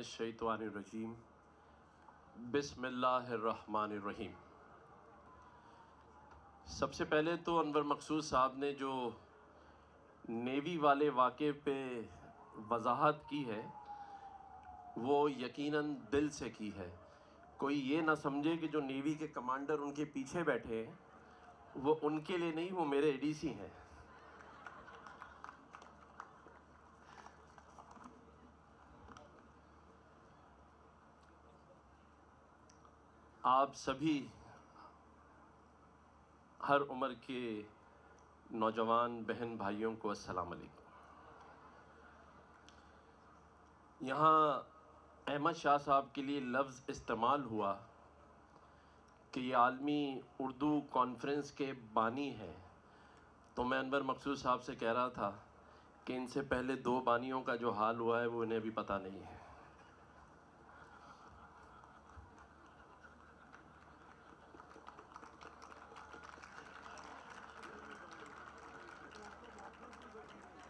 الشیطان بسم اللہ الرحمن الرحیم۔ سب سے پہلے تو انور مقصود صاحب نے جو نیوی والے واقعے پہ وضاحت کی ہے وہ یقیناً دل سے کی ہے۔ کوئی یہ نہ سمجھے کہ جو نیوی کے کمانڈر ان کے پیچھے بیٹھے ہیں وہ ان کے لیے نہیں، وہ میرے ADC ہیں۔ آپ سبھی ہر عمر کے نوجوان بہن بھائیوں کو السلام علیکم۔ یہاں احمد شاہ صاحب کے لیے لفظ استعمال ہوا کہ یہ عالمی اردو کانفرنس کے بانی ہیں، تو میں انور مقصود صاحب سے کہہ رہا تھا کہ ان سے پہلے 2 بانیوں کا جو حال ہوا ہے وہ انہیں بھی پتہ نہیں ہے۔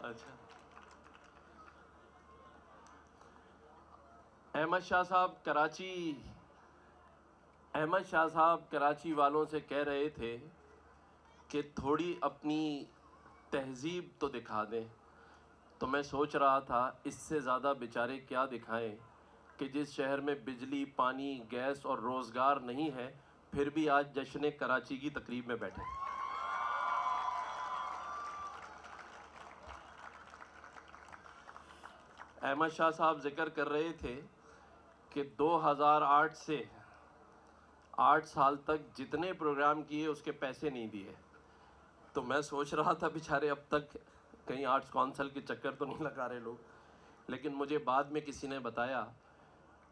اچھا، احمد شاہ صاحب کراچی والوں سے کہہ رہے تھے کہ تھوڑی اپنی تہذیب تو دکھا دیں، تو میں سوچ رہا تھا اس سے زیادہ بیچارے کیا دکھائیں کہ جس شہر میں بجلی، پانی، گیس اور روزگار نہیں ہے پھر بھی آج جشن کراچی کی تقریب میں بیٹھے۔ احمد شاہ صاحب ذکر کر رہے تھے کہ 2008 سے 8 سال تک جتنے پروگرام کیے اس کے پیسے نہیں دیے، تو میں سوچ رہا تھا بیچارے اب تک کہیں آرٹس کونسل کے چکر تو نہیں لگا رہے لوگ، لیکن مجھے بعد میں کسی نے بتایا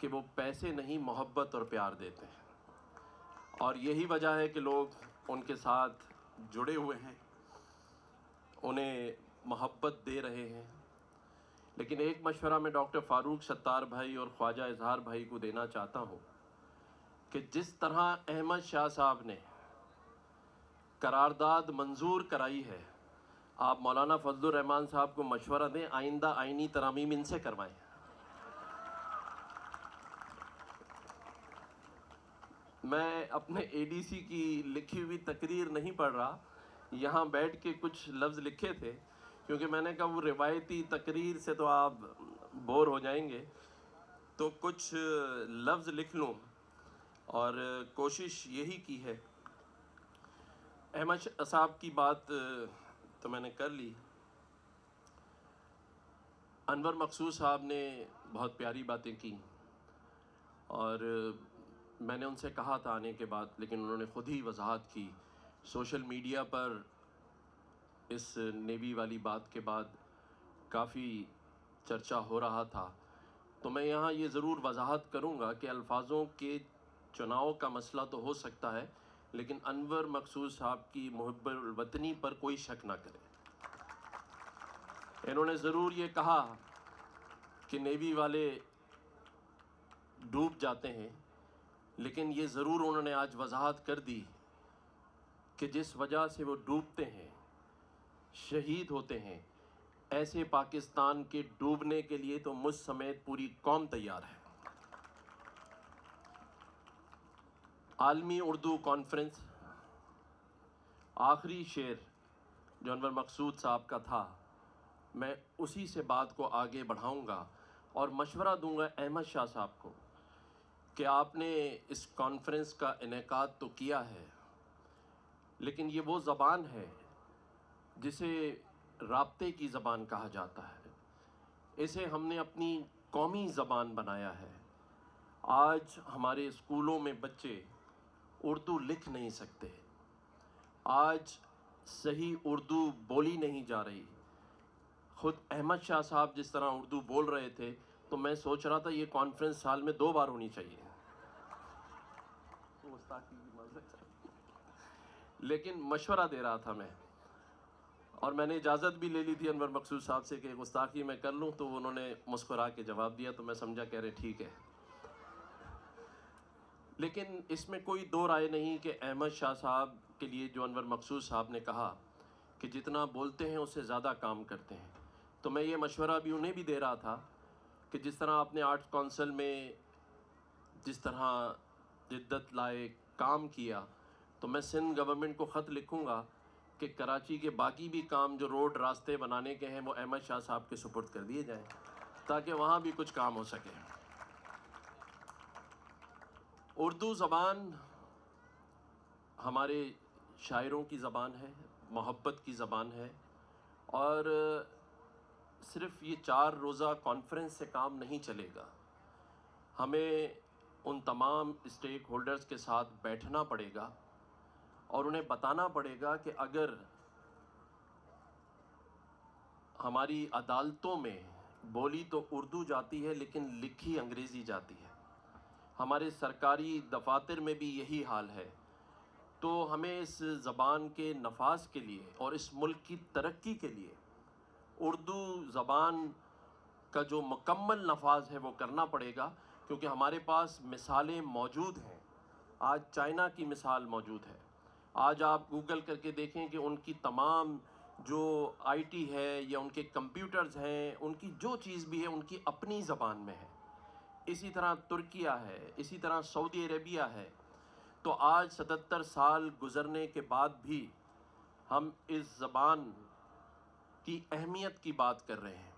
کہ وہ پیسے نہیں، محبت اور پیار دیتے ہیں، اور یہی وجہ ہے کہ لوگ ان کے ساتھ جڑے ہوئے ہیں، انہیں محبت دے رہے ہیں۔ لیکن ایک مشورہ میں ڈاکٹر فاروق ستار بھائی اور خواجہ اظہار بھائی کو دینا چاہتا ہوں کہ جس طرح احمد شاہ صاحب نے قرارداد منظور کرائی ہے، آپ مولانا فضل الرحمان صاحب کو مشورہ دیں آئندہ آئینی ترامیم ان سے کروائیں۔ میں اپنے ADC کی لکھی ہوئی تقریر نہیں پڑھ رہا، یہاں بیٹھ کے کچھ لفظ لکھے تھے، کیونکہ میں نے کہا وہ روایتی تقریر سے تو آپ بور ہو جائیں گے، تو کچھ لفظ لکھ لوں، اور کوشش یہی کی ہے۔ احمد صاحب کی بات تو میں نے کر لی۔ انور مقصود صاحب نے بہت پیاری باتیں کی، اور میں نے ان سے کہا تھا آنے کے بعد، لیکن انہوں نے خود ہی وضاحت کی۔ سوشل میڈیا پر اس نیوی والی بات کے بعد کافی چرچا ہو رہا تھا، تو میں یہاں یہ ضرور وضاحت کروں گا کہ الفاظوں کے چناؤ کا مسئلہ تو ہو سکتا ہے، لیکن انور مقصود صاحب کی محب الوطنی پر کوئی شک نہ کرے۔ انہوں نے ضرور یہ کہا کہ نیوی والے ڈوب جاتے ہیں، لیکن یہ ضرور انہوں نے آج وضاحت کر دی کہ جس وجہ سے وہ ڈوبتے ہیں، شہید ہوتے ہیں، ایسے پاکستان کے ڈوبنے کے لیے تو مجھ سمیت پوری قوم تیار ہے۔ عالمی اردو کانفرنس، آخری شعر جو انور مقصود صاحب کا تھا، میں اسی سے بات کو آگے بڑھاؤں گا اور مشورہ دوں گا احمد شاہ صاحب کو کہ آپ نے اس کانفرنس کا انعقاد تو کیا ہے، لیکن یہ وہ زبان ہے جسے رابطے کی زبان کہا جاتا ہے، اسے ہم نے اپنی قومی زبان بنایا ہے۔ آج ہمارے اسکولوں میں بچے اردو لکھ نہیں سکتے، آج صحیح اردو بولی نہیں جا رہی۔ خود احمد شاہ صاحب جس طرح اردو بول رہے تھے، تو میں سوچ رہا تھا یہ کانفرنس سال میں 2 بار ہونی چاہیے، لیکن مشورہ دے رہا تھا میں، اور میں نے اجازت بھی لے لی تھی انور مقصود صاحب سے کہ گستاخی میں کر لوں، تو انہوں نے مسکرا کے جواب دیا، تو میں سمجھا کہہ رہے ٹھیک ہے۔ لیکن اس میں کوئی دو رائے نہیں کہ احمد شاہ صاحب کے لیے جو انور مقصود صاحب نے کہا کہ جتنا بولتے ہیں اس سے زیادہ کام کرتے ہیں، تو میں یہ مشورہ بھی انہیں بھی دے رہا تھا کہ جس طرح آپ نے آرٹس کونسل میں جس طرح جدت لائے کام کیا، تو میں سندھ گورنمنٹ کو خط لکھوں گا کہ کراچی کے باقی بھی کام جو روڈ راستے بنانے کے ہیں وہ احمد شاہ صاحب کے سپرد کر دیے جائیں تاکہ وہاں بھی کچھ کام ہو سکے۔ اردو زبان ہمارے شاعروں کی زبان ہے، محبت کی زبان ہے، اور صرف یہ 4 روزہ کانفرنس سے کام نہیں چلے گا۔ ہمیں ان تمام اسٹیک ہولڈرز کے ساتھ بیٹھنا پڑے گا اور انہیں بتانا پڑے گا کہ اگر ہماری عدالتوں میں بولی تو اردو جاتی ہے لیکن لکھی انگریزی جاتی ہے، ہمارے سرکاری دفاتر میں بھی یہی حال ہے، تو ہمیں اس زبان کے نفاذ کے لیے اور اس ملک کی ترقی کے لیے اردو زبان کا جو مکمل نفاذ ہے وہ کرنا پڑے گا، کیونکہ ہمارے پاس مثالیں موجود ہیں۔ آج چائنا کی مثال موجود ہے، آج آپ گوگل کر کے دیکھیں کہ ان کی تمام جو آئی ٹی ہے یا ان کے کمپیوٹرز ہیں، ان کی جو چیز بھی ہے ان کی اپنی زبان میں ہے۔ اسی طرح ترکیہ ہے، اسی طرح سعودی عربیہ ہے۔ تو آج 77 سال گزرنے کے بعد بھی ہم اس زبان کی اہمیت کی بات کر رہے ہیں،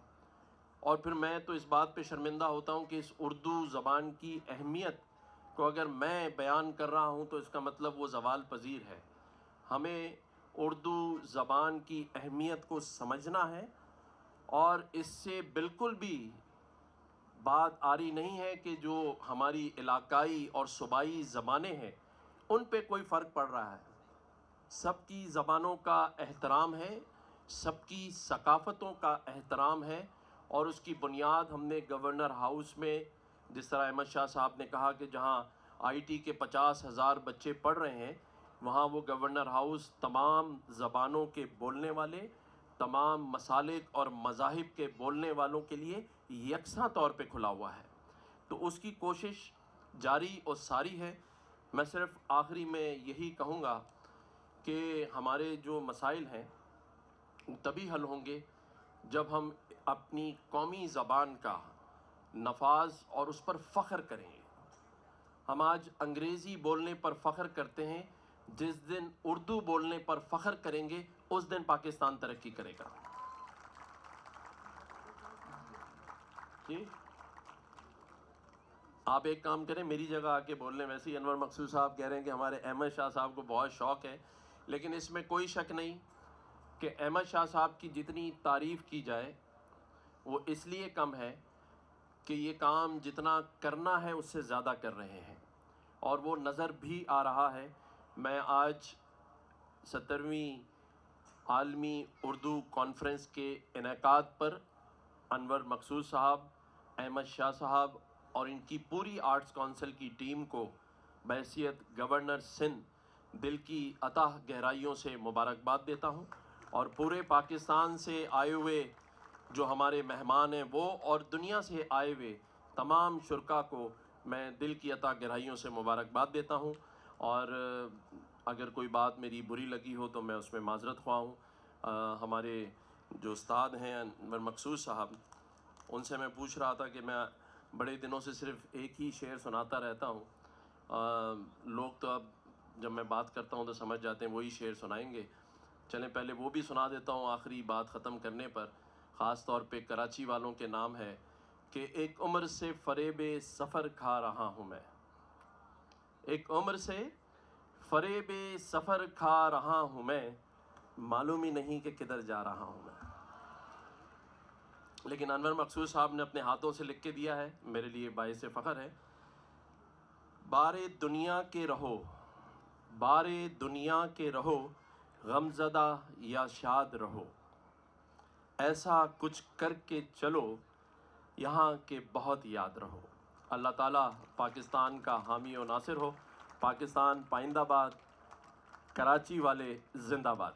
اور پھر میں تو اس بات پہ شرمندہ ہوتا ہوں کہ اس اردو زبان کی اہمیت کو اگر میں بیان کر رہا ہوں تو اس کا مطلب وہ زوال پذیر ہے۔ ہمیں اردو زبان کی اہمیت کو سمجھنا ہے، اور اس سے بالکل بھی بات آری نہیں ہے کہ جو ہماری علاقائی اور صوبائی زبانیں ہیں ان پہ کوئی فرق پڑ رہا ہے۔ سب کی زبانوں کا احترام ہے، سب کی ثقافتوں کا احترام ہے، اور اس کی بنیاد ہم نے گورنر ہاؤس میں، جس طرح احمد شاہ صاحب نے کہا کہ جہاں آئی ٹی کے 50,000 بچے پڑھ رہے ہیں، وہاں وہ گورنر ہاؤس تمام زبانوں کے بولنے والے، تمام مسالک اور مذاہب کے بولنے والوں کے لیے یکساں طور پہ کھلا ہوا ہے۔ تو اس کی کوشش جاری اور ساری ہے۔ میں صرف آخری میں یہی کہوں گا کہ ہمارے جو مسائل ہیں تبھی حل ہوں گے جب ہم اپنی قومی زبان کا نفاذ اور اس پر فخر کریں گے۔ ہم آج انگریزی بولنے پر فخر کرتے ہیں، جس دن اردو بولنے پر فخر کریں گے اس دن پاکستان ترقی کرے گا۔ جی آپ ایک کام کریں، میری جگہ آ کے بول لیں۔ ویسے ہی انور مقصود صاحب کہہ رہے ہیں کہ ہمارے احمد شاہ صاحب کو بہت شوق ہے، لیکن اس میں کوئی شک نہیں کہ احمد شاہ صاحب کی جتنی تعریف کی جائے وہ اس لیے کم ہے کہ یہ کام جتنا کرنا ہے اس سے زیادہ کر رہے ہیں، اور وہ نظر بھی آ رہا ہے۔ میں آج 17ویں عالمی اردو کانفرنس کے انعقاد پر انور مقصود صاحب، احمد شاہ صاحب اور ان کی پوری آرٹس کونسل کی ٹیم کو بحیثیت گورنر سندھ دل کی اتھاہ گہرائیوں سے مبارکباد دیتا ہوں، اور پورے پاکستان سے آئے ہوئے جو ہمارے مہمان ہیں وہ اور دنیا سے آئے ہوئے تمام شرکاء کو میں دل کی اتھاہ گہرائیوں سے مبارکباد دیتا ہوں، اور اگر کوئی بات میری بری لگی ہو تو میں اس میں معذرت خواہ ہوں۔ ہمارے جو استاد ہیں انور مقصود صاحب، ان سے میں پوچھ رہا تھا کہ میں بڑے دنوں سے صرف ایک ہی شعر سناتا رہتا ہوں، لوگ تو اب جب میں بات کرتا ہوں تو سمجھ جاتے ہیں وہی شعر سنائیں گے۔ چلیں پہلے وہ بھی سنا دیتا ہوں آخری بات ختم کرنے پر، خاص طور پہ کراچی والوں کے نام ہے کہ ایک عمر سے فریب سفر کھا رہا ہوں میں، ایک عمر سے فریب سفر کھا رہا ہوں میں، معلوم ہی نہیں کہ کدھر جا رہا ہوں میں۔ لیکن انور مقصود صاحب نے اپنے ہاتھوں سے لکھ کے دیا ہے، میرے لیے باعث فخر ہے۔ بارے دنیا کے رہو، بارے دنیا کے رہو، غم زدہ یا شاد رہو، ایسا کچھ کر کے چلو یہاں کے بہت یاد رہو۔ اللہ تعالیٰ پاکستان کا حامی و ناصر ہو۔ پاکستان پائندہ باد، کراچی والے زندہ باد۔